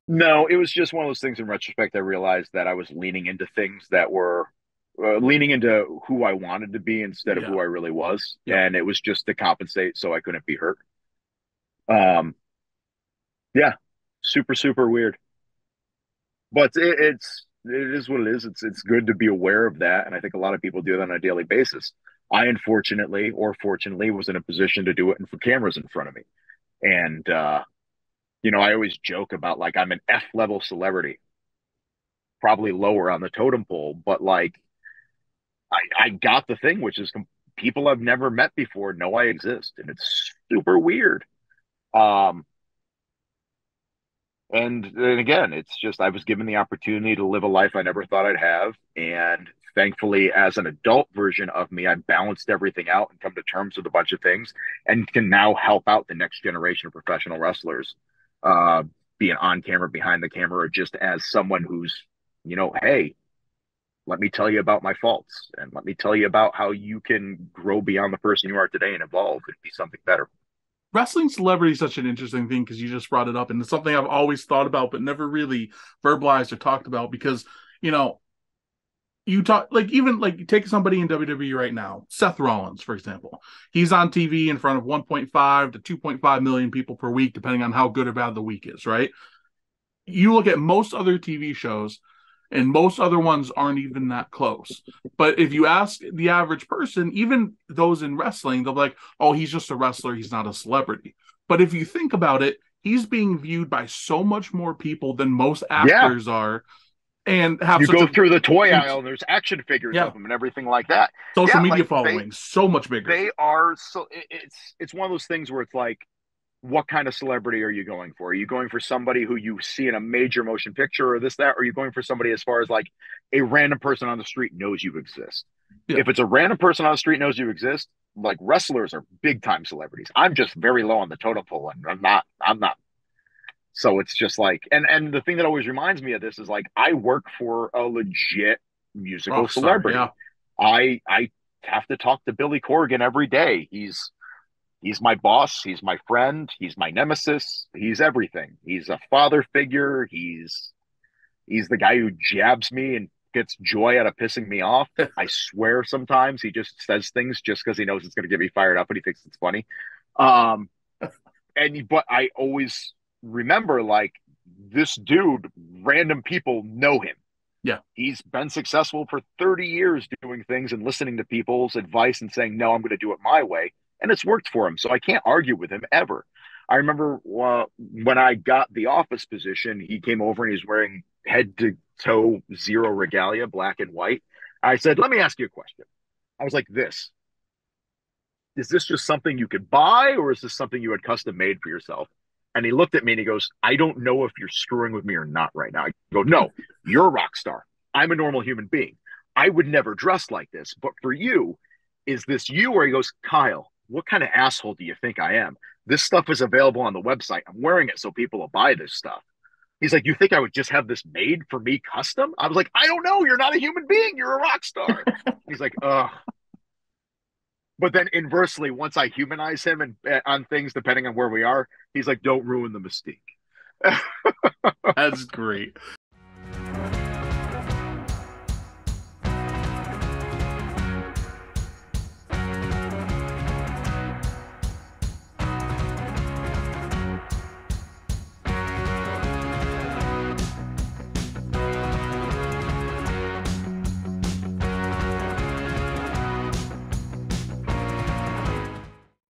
No, it was just one of those things. In retrospect, I realized that I was leaning into things that were leaning into who I wanted to be instead of Yeah. who I really was, Yep. and it was just to compensate so I couldn't be hurt. Um, yeah, super weird, but it is what it is. It's good to be aware of that, and I think a lot of people do that on a daily basis. I unfortunately or fortunately was in a position to do it and for cameras in front of me, and I always joke about like I'm an F level celebrity, probably lower on the totem pole, but like I got the thing, which is people I've never met before know I exist, and it's super weird. Um, and again, it's just I was given the opportunity to live a life I never thought I'd have, and thankfully, as an adult version of me, I balanced everything out and come to terms with a bunch of things, and can now help out the next generation of professional wrestlers, uh, being on camera, behind the camera, or just as someone who's, hey, let me tell you about my faults and let me tell you about how you can grow beyond the person you are today and evolve and be something better. Wrestling celebrity is such an interesting thing because you just brought it up, and it's something I've always thought about but never really verbalized or talked about because you know you talk like even like take somebody in WWE right now, Seth Rollins, for example. He's on TV in front of 1.5 to 2.5 million people per week, depending on how good or bad the week is, right? You look at most other TV shows, and most other ones aren't even that close. But if you ask the average person, even those in wrestling, they'll be like, oh, he's just a wrestler, he's not a celebrity. But if you think about it, he's being viewed by so much more people than most Yeah. actors are and have You such go a through the toy aisle and there's action figures yeah, of them and everything like that. social Yeah, media like following so much bigger. they are so it's one of those things where it's like what kind of celebrity are you going for? Are you going for somebody who you see in a major motion picture or this, that? Or are you going for somebody as far as like a random person on the street knows you exist? Yeah. If it's a random person on the street knows you exist, like wrestlers are big time celebrities. I'm just very low on the totem pole and I'm not. So it's just like, and the thing that always reminds me of this is like, I work for a legit musical Rock star, yeah. celebrity. I have to talk to Billy Corgan every day. He's my boss. He's my friend. He's my nemesis. He's everything. He's a father figure. He's the guy who jabs me and gets joy out of pissing me off. I swear sometimes he just says things just because he knows it's going to get me fired up and he thinks it's funny. Um, but I always remember like this dude, random people know him. Yeah. He's been successful for 30 years doing things and listening to people's advice and saying, no, I'm going to do it my way. And it's worked for him. So I can't argue with him ever. I remember when I got the office position, he came over and he's wearing head to toe zero regalia, black and white. I said, let me ask you a question. I was like, this is this just something you could buy or is this something you had custom made for yourself? And he looked at me and he goes, I don't know if you're screwing with me or not right now. I go, no, you're a rock star. I'm a normal human being. I would never dress like this. But for you, is this you? Or he goes, Kyle, what kind of asshole do you think I am? This stuff is available on the website. I'm wearing it so people will buy this stuff. He's like, you think I would just have this made for me custom? I was like, I don't know. You're not a human being. You're a rock star. He's like, ugh. But then inversely, once I humanize him and on things, depending on where we are, he's like, "Don't ruin the mystique." That's great.